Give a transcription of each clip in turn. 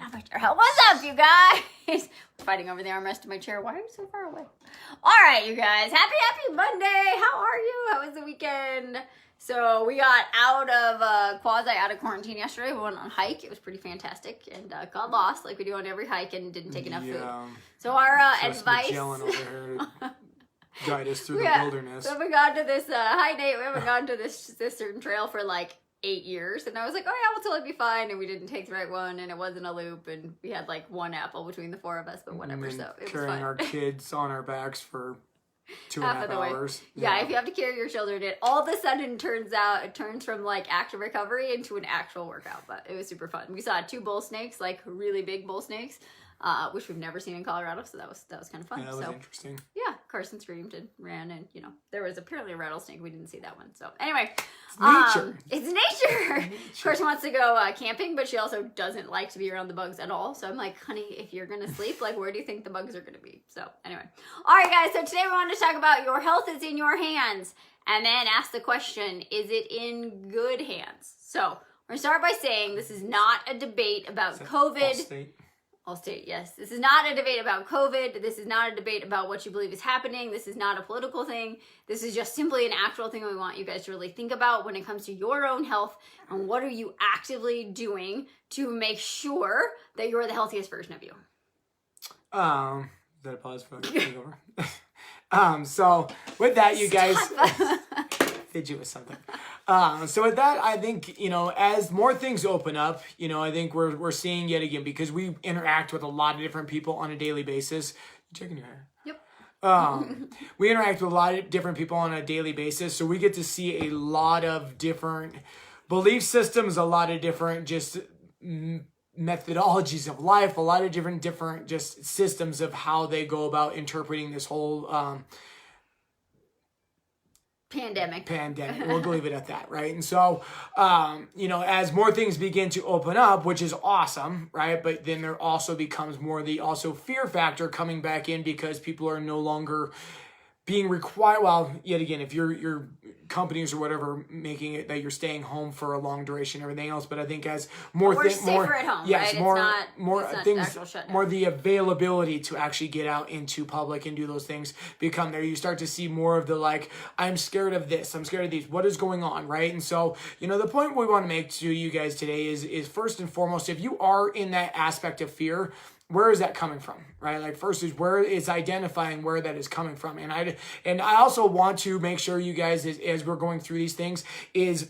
not my chair. What's up, you guys? We're fighting over the armrest of my chair. Why are you so far away? All right, you guys. Happy Monday. How are you? How was the weekend? So we got out of out of quarantine yesterday. We went on a hike. It was pretty fantastic, and got lost like we do on every hike, and didn't take enough food. So our advice. Guide us through the wilderness. We haven't gone to this hi Nate. We haven't gone to this certain trail for like 8 years, and I was like, oh yeah, we'll totally be fine. And we didn't take the right one, and it wasn't a loop, and we had like one apple between the four of us, but whatever. So it was fine. Carrying our kids on our backs for 2.5 hours. Yeah, if you have to carry your children, it all of a sudden turns from like active recovery into an actual workout. But it was super fun. We saw 2 bull snakes, like really big bull snakes, which we've never seen in Colorado. So that was kind of fun. Yeah, that was interesting. Yeah, Carson screamed and ran, and there was apparently a rattlesnake. We didn't see that one. So anyway, it's nature. Carson wants to go camping, but she also doesn't like to be around the bugs at all. So I'm like, honey, if you're gonna sleep, like, where do you think the bugs are gonna be? So anyway, all right, guys. So today we wanted to talk about your health is in your hands, and then ask the question: is it in good hands? So we're gonna start by saying this is not a debate about COVID. Allstate, yes. This is not a debate about COVID. This is not a debate about what you believe is happening. This is not a political thing. This is just simply an actual thing we want you guys to really think about when it comes to your own health, and what are you actively doing to make sure that you're the healthiest version of you. Is that a pause for over? So with that, you guys fidget with something. So with that, I think, as more things open up, I think we're seeing yet again, because we interact with a lot of different people on a daily basis. You checking your hair? Yep. We interact with a lot of different people on a daily basis. So we get to see a lot of different belief systems, a lot of different just methodologies of life, a lot of different just systems of how they go about interpreting this whole, pandemic. We'll leave it at that, right? And so, as more things begin to open up, which is awesome, right? But then there also becomes more the also fear factor coming back in, because people are no longer being required. Well, yet again, if your companies or whatever making it that you're staying home for a long duration, everything else. But I think as more things, more at home, yes, right? more things, more the availability to actually get out into public and do those things become there. You start to see more of the like, I'm scared of this, I'm scared of these. What is going on, right? And so, the point we want to make to you guys today is first and foremost, if you are in that aspect of fear, where is that coming from, right? Like, first is where it's identifying where that is coming from. And I also want to make sure you guys, as we're going through these things, is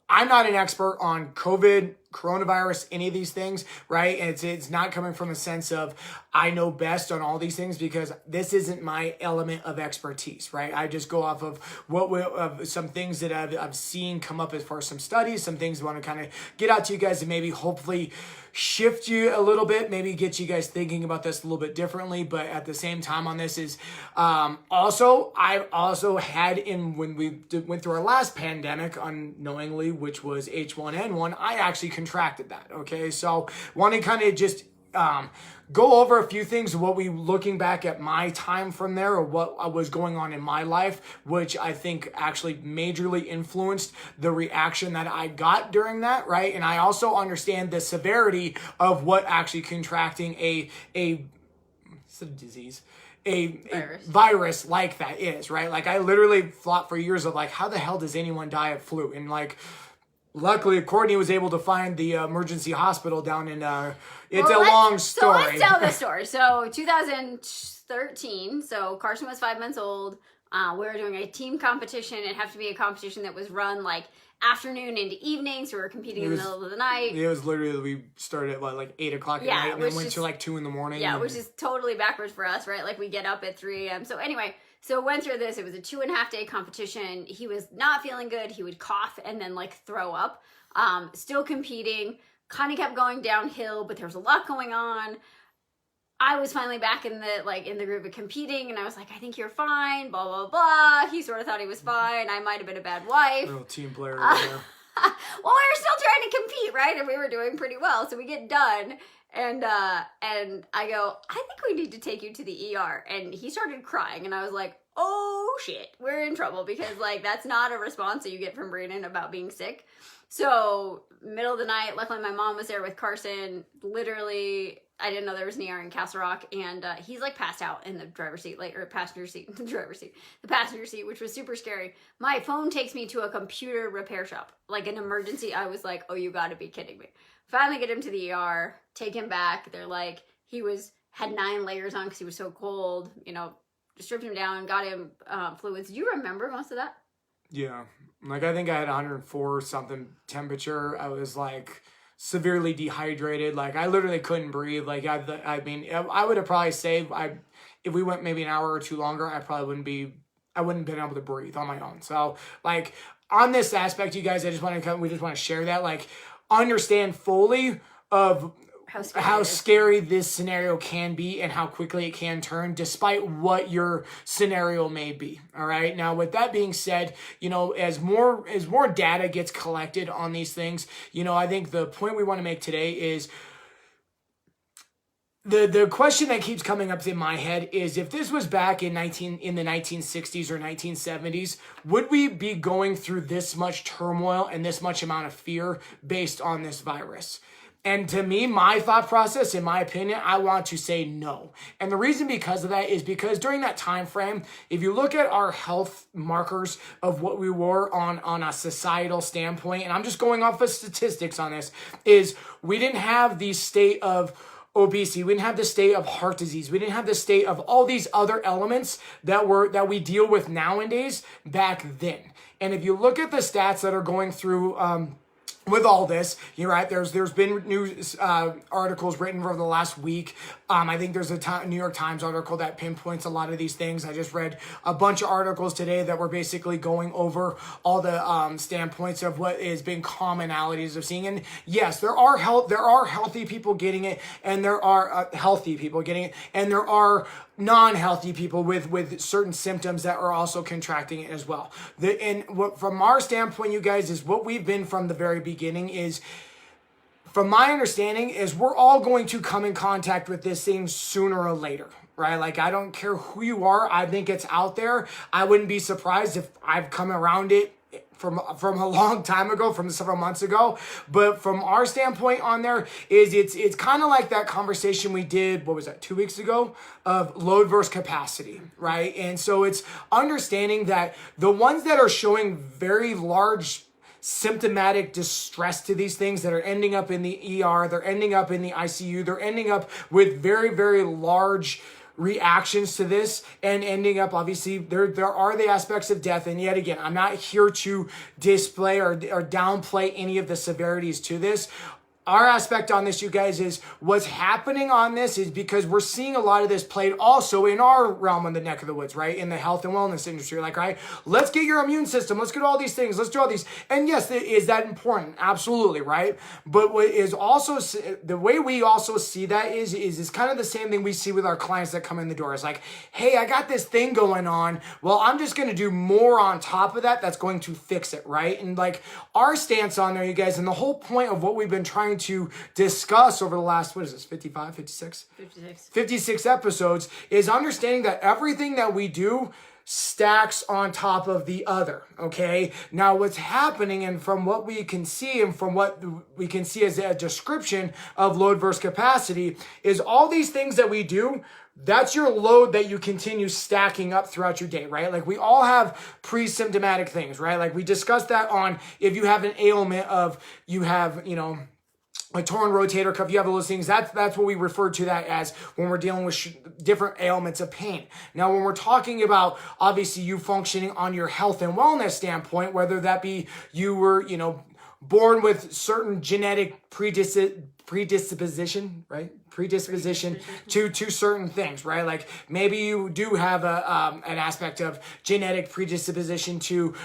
I'm not an expert on COVID, coronavirus, any of these things, right? And it's not coming from a sense of I know best on all these things, because this isn't my element of expertise, right? I just go off of some things that I've seen come up as far as some studies, some things I want to kind of get out to you guys and maybe hopefully shift you a little bit, maybe get you guys thinking about this a little bit differently. But at the same time on this is I've also had when we went through our last pandemic unknowingly, which was H1N1, I actually contracted that. Okay, so want to kind of just go over a few things, what we looking back at my time from there, or what was going on in my life, which I think actually majorly influenced the reaction that I got during that, right? And I also understand the severity of what actually contracting a disease, a virus like that is, right? Like, I literally thought for years of like, how the hell does anyone die of flu? And like, luckily, Courtney was able to find the emergency hospital down in, it's a long story. So let's tell the story. So 2013, so Carson was 5 months old. We were doing a team competition. It had to be a competition that was run like afternoon into evening. So we were competing in the middle of the night. It was literally, we started at like 8 o'clock at night and then went to like 2 in the morning. Yeah, which is totally backwards for us, right? Like, we get up at 3 a.m. So anyway, so went through this. It was a 2.5 day competition. He was not feeling good. He would cough and then like throw up. Still competing, kind of kept going downhill, but there was a lot going on. I was finally back in the group of competing, and I was like, I think you're fine, blah, blah, blah. He sort of thought he was fine. I might have been a bad wife. Little team player right there. Well, we were still trying to compete, right? And we were doing pretty well. So we get done, and I go, I think we need to take you to the ER. And he started crying, and I was like, oh shit, we're in trouble, because like that's not a response that you get from Brandon about being sick. So middle of the night, luckily my mom was there with Carson. Literally, I didn't know there was an ER in Castle Rock, and he's like passed out in the driver's seat, like, or passenger seat, the passenger seat, which was super scary. My phone takes me to a computer repair shop, like an emergency. I was like, oh, you gotta be kidding me. Finally get him to the ER, take him back. They're like, had 9 layers on because he was so cold, you know, stripped him down, got him fluids. Do you remember most of that? Yeah. Like, I think I had 104 something temperature. I was like severely dehydrated. Like, I literally couldn't breathe. Like, I mean, I would have probably saved, if we went maybe an hour or two longer, I wouldn't have been able to breathe on my own. So, like, on this aspect, you guys, we just want to share that, like, understand fully of how scary this scenario can be and how quickly it can turn despite what your scenario may be. All right. Now, with that being said, you know, as more data gets collected on these things, you know, I think the point we want to make today is the question that keeps coming up in my head is, if this was back in the 1960s or 1970s, would we be going through this much turmoil and this much amount of fear based on this virus? And to me, my thought process, in my opinion, I want to say no. And the reason because of that is because during that time frame, if you look at our health markers of what we were on a societal standpoint, and I'm just going off of statistics on this, is we didn't have the state of obesity, we didn't have the state of heart disease, we didn't have the state of all these other elements that we deal with nowadays back then. And if you look at the stats that are going through with all this, you're right, there's been news articles written over the last week. I think there's a New York Times article that pinpoints a lot of these things. I just read a bunch of articles today that were basically going over all the standpoints of what has been commonalities of seeing. And yes, there are healthy people getting it, and there are healthy people getting it, and there are non-healthy people with certain symptoms that are also contracting it as well. From our standpoint, you guys, is what we've been from the very beginning is, from my understanding, is we're all going to come in contact with this thing sooner or later, right? Like, I don't care who you are. I think it's out there. I wouldn't be surprised if I've come around it from a long time ago, from several months ago. But from our standpoint on there is it's kind of like that conversation we did, what was that, 2 weeks ago, of load versus capacity, right? And so it's understanding that the ones that are showing very large symptomatic distress to these things, that are ending up in the ER, they're ending up in the ICU, they're ending up with very, very large reactions to this, and ending up, obviously, there are the aspects of death. And yet again, I'm not here to display or downplay any of the severities to this. Our aspect on this, you guys, is what's happening on this is because we're seeing a lot of this played also in our realm, in the neck of the woods, right? In the health and wellness industry. Like, right, let's get your immune system. Let's get all these things. Let's do all these. And yes, is that important? Absolutely, right? But what is also, the way we also see that is kind of the same thing we see with our clients that come in the door. It's like, hey, I got this thing going on. Well, I'm just going to do more on top of that that's going to fix it, right? And like, our stance on there, you guys, and the whole point of what we've been trying to discuss over the last, 56 episodes, is understanding that everything that we do stacks on top of the other. Okay, now what's happening, and from what we can see, and from what we can see as a description of load versus capacity, is all these things that we do, that's your load that you continue stacking up throughout your day, right? Like, we all have pre-symptomatic things, right? Like, we discussed that on, if you have an ailment of, you have, you know, a torn rotator cuff, you have all those things. That's what we refer to that as when we're dealing with different ailments of pain. Now, when we're talking about, obviously, you functioning on your health and wellness standpoint, whether that be you were, you know, born with certain genetic predisposition, right? Predisposition to certain things, right? Like, maybe you do have an aspect of genetic predisposition to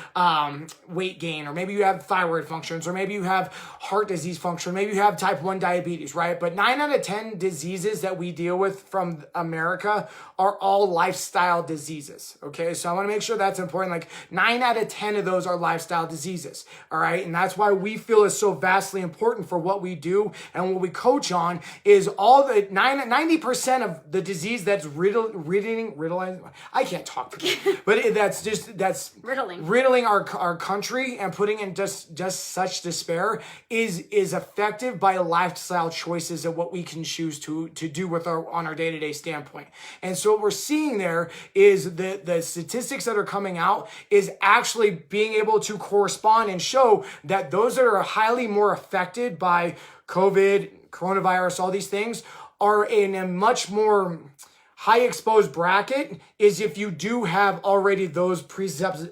weight gain, or maybe you have thyroid functions, or maybe you have heart disease function, maybe you have type 1 diabetes, right? But 9 out of 10 diseases that we deal with from America are all lifestyle diseases, okay? So I want to make sure that's important. Like, 9 out of 10 of those are lifestyle diseases, all right? And that's why we feel it's so vastly important for what we do and and what we coach on is all the 90% of the disease that's riddling. I can't talk for you, but that's riddling our country and putting in just such despair is effective by lifestyle choices of what we can choose to do with on our day-to-day standpoint. And so what we're seeing there is the statistics that are coming out is actually being able to correspond and show that those that are highly more affected by COVID, coronavirus, all these things are in a much more high exposed bracket is if you do have already those Really?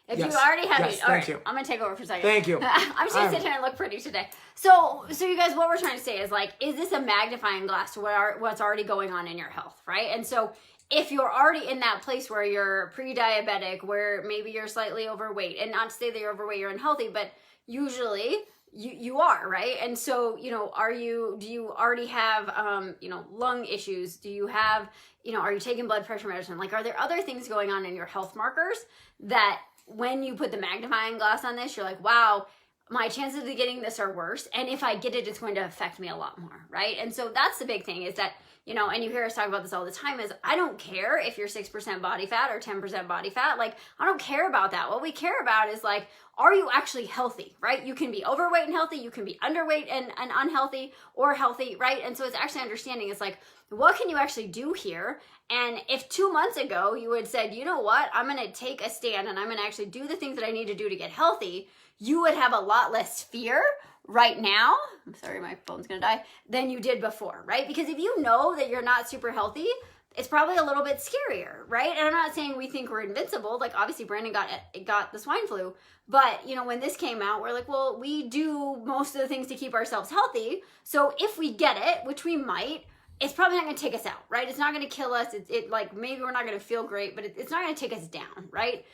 If you already have it, all right, I'm going to take over for a second. Thank you. I'm just going to sit here and look pretty today. So you guys, what we're trying to say is like, is this a magnifying glass to what's already going on in your health, right? And so if you're already in that place where you're pre-diabetic, where maybe you're slightly overweight, and not to say that you're overweight, you're unhealthy, but usually you are, right? And so, do you already have, lung issues? Do you have, are you taking blood pressure medicine? Like, are there other things going on in your health markers that when you put the magnifying glass on this, you're like, wow, my chances of getting this are worse. And if I get it, it's going to affect me a lot more, right? And so that's the big thing is that, and you hear us talk about this all the time, is I don't care if you're 6% body fat or 10% body fat. Like, I don't care about that. What we care about is like, are you actually healthy, right? You can be overweight and healthy. You can be underweight and unhealthy or healthy, right? And so it's actually understanding it's like, what can you actually do here? And if 2 months ago you had said, you know what, I'm going to take a stand and I'm going to actually do the things that I need to do to get healthy, you would have a lot less fear right now, I'm sorry, my phone's gonna die, than you did before, right? Because if you know that you're not super healthy, it's probably a little bit scarier, right? And I'm not saying we think we're invincible. Like, obviously Brandon got the swine flu, but when this came out, we're like, well, we do most of the things to keep ourselves healthy. So if we get it, which we might, it's probably not going to take us out, right? It's not going to kill us. It like, maybe we're not going to feel great, but it's not going to take us down, right?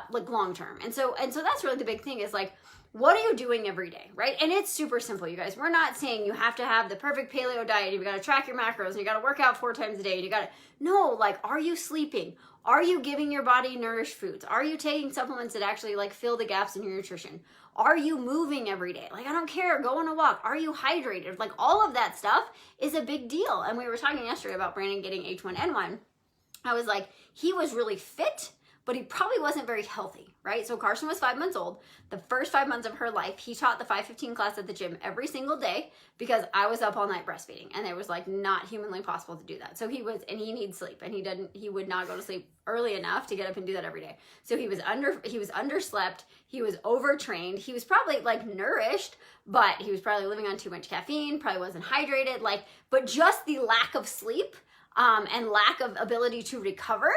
Like long term. And so that's really the big thing is like, what are you doing every day, right? And it's super simple, you guys. We're not saying you have to have the perfect paleo diet. You got to track your macros and you got to work out 4 times a day. And no, like, are you sleeping? Are you giving your body nourished foods? Are you taking supplements that actually like fill the gaps in your nutrition? Are you moving every day? Like, I don't care, go on a walk. Are you hydrated? Like, all of that stuff is a big deal. And we were talking yesterday about Brandon getting H1N1. I was like, he was really fit, but he probably wasn't very healthy, right? So Carson was 5 months old. The first 5 months of her life, he taught the 5:15 class at the gym every single day because I was up all night breastfeeding, and it was like not humanly possible to do that. So he needs sleep, and he would not go to sleep early enough to get up and do that every day. So he was underslept, he was overtrained, he was probably like nourished, but he was probably living on too much caffeine, probably wasn't hydrated, but just the lack of sleep and lack of ability to recover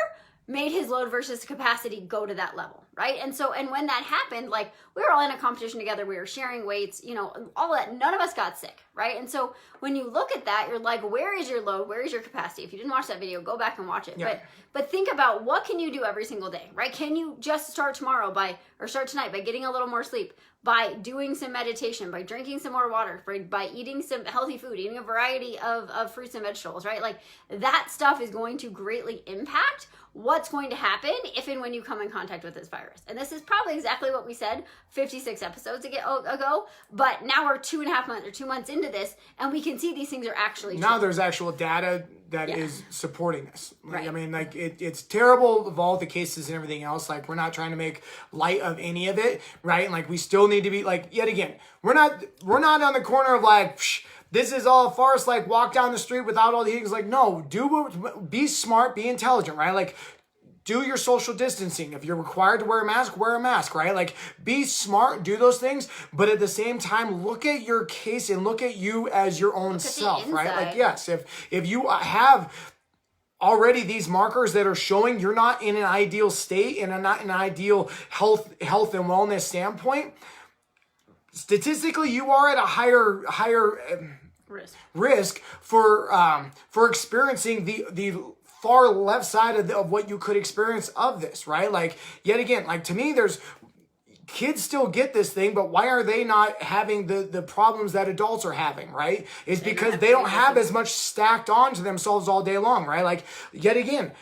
made his load versus capacity go to that level, right? And when that happened, like, we were all in a competition together, we were sharing weights, all that, none of us got sick, right? And so when you look at that, you're like, where is your load? Where is your capacity? If you didn't watch that video, go back and watch it. Yeah. But think about what can you do every single day, right? Can you just start start tonight by getting a little more sleep, by doing some meditation, by drinking some more water, by eating some healthy food, eating a variety of fruits and vegetables, right? Like, that stuff is going to greatly impact what's going to happen if and when you come in contact with this virus. And this is probably exactly what we said 56 episodes ago, but now we're 2.5 months or 2 months into this, and we can see these things are actually now true. There's actual data that is supporting this. Right. I mean, like, it's terrible of all the cases and everything else. Like, we're not trying to make light of any of it, right? And like, we still need to be like, yet again, we're not on the corner of like, this is all a farce, like, walk down the street without all the things. Like, no, be smart, be intelligent, right? Like, do your social distancing. If you're required to wear a mask, right? Like, be smart, do those things, but at the same time, look at your case and look at you as your own self, right? Like, yes, if you have already these markers that are showing you're not in an ideal state and not in an ideal health and wellness standpoint, statistically, you are at a higher risk for experiencing the far left side of what you could experience of this, right? Like, yet again, like, to me, there's kids still get this thing, but why are they not having the problems that adults are having, right? It's because they don't have as much stacked onto themselves all day long, right? Like, yet again,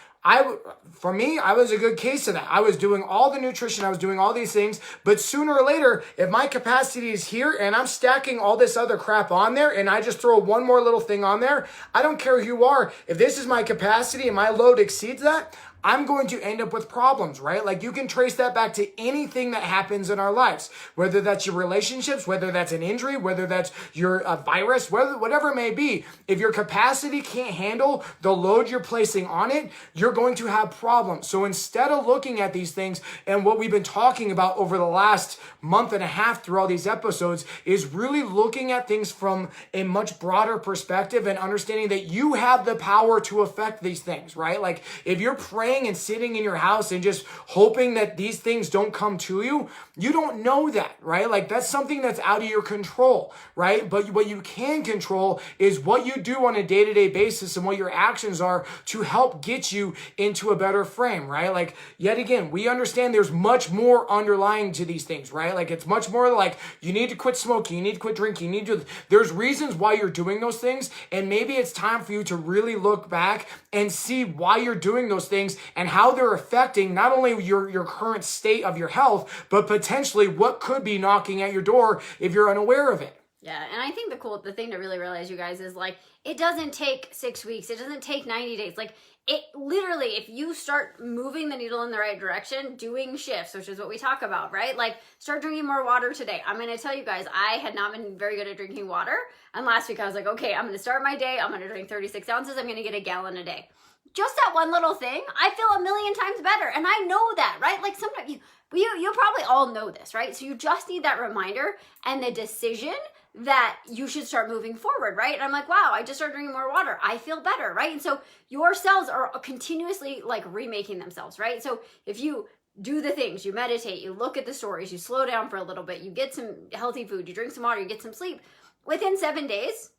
for me, I was a good case of that. I was doing all the nutrition, I was doing all these things, but sooner or later, if my capacity is here and I'm stacking all this other crap on there and I just throw one more little thing on there, I don't care who you are. If this is my capacity and my load exceeds that, I'm going to end up with problems, right? Like you can trace that back to anything that happens in our lives, whether that's your relationships, whether that's an injury, whether that's your virus, whatever it may be. If your capacity can't handle the load you're placing on it, you're going to have problems. So instead of looking at these things and what we've been talking about over the last month and a half through all these episodes is really looking at things from a much broader perspective and understanding that you have the power to affect these things, right? Like if you're praying and sitting in your house and just hoping that these things don't come to you, you don't know that, right? Like that's something that's out of your control, right? But what you can control is what you do on a day-to-day basis and what your actions are to help get you into a better frame, right? Like yet again, we understand there's much more underlying to these things, right? Like it's much more like you need to quit smoking, you need to quit drinking, you need to, there's reasons why you're doing those things. And maybe it's time for you to really look back and see why you're doing those things and how they're affecting not only your current state of your health, but potentially what could be knocking at your door if you're unaware of it. Yeah, and I think the thing to really realize, you guys, is like, it doesn't take 6 weeks. It doesn't take 90 days. Like, it literally, if you start moving the needle in the right direction, doing shifts, which is what we talk about, right? Like, start drinking more water today. I'm going to tell you guys, I had not been very good at drinking water. And last week I was like, okay, I'm going to start my day. I'm going to drink 36 ounces. I'm going to get a gallon a day. Just that one little thing, I feel a million times better. And I know that, right? Like sometimes you probably all know this, right? So you just need that reminder and the decision that you should start moving forward, right? And I'm like, wow, I just started drinking more water. I feel better, right? And so your cells are continuously like remaking themselves, right? So if you do the things, you meditate, you look at the stories, you slow down for a little bit, you get some healthy food, you drink some water, you get some sleep, within 7 days,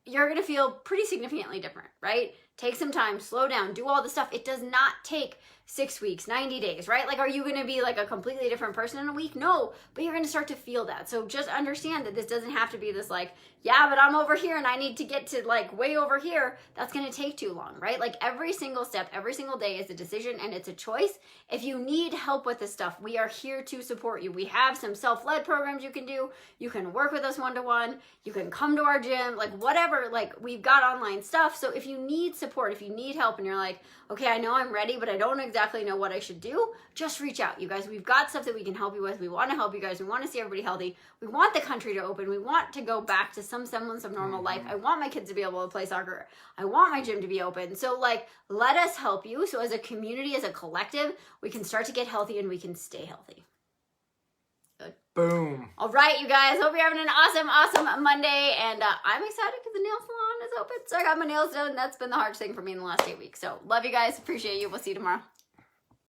you're going to feel pretty significantly different, right? Take some time, slow down, do all the stuff. It does not take 6 weeks, 90 days, right? Like, are you going to be like a completely different person in a week? No, but you're going to start to feel that. So just understand that this doesn't have to be this like, yeah, but I'm over here and I need to get to like way over here. That's going to take too long, right? Like every single step, every single day is a decision and it's a choice. If you need help with this stuff, we are here to support you. We have some self-led programs you can do. You can work with us one-to-one. You can come to our gym, like whatever, like we've got online stuff. So if you need support, if you need help and you're like, okay, I know I'm ready, but I don't exactly know what I should do, just reach out, you guys. We've got stuff that we can help you with. We want to help you guys. We want to see everybody healthy. We want the country to open. We want to go back to some semblance of normal life. I want my kids to be able to play soccer. I want my gym to be open. So like, let us help you. So as a community, as a collective, we can start to get healthy and we can stay healthy. Good. Boom. All right, you guys. Hope you're having an awesome Monday. And I'm excited because the nail salon is open. So I got my nails done. That's been the hardest thing for me in the last 8 weeks. So love you guys. Appreciate you. We'll see you tomorrow.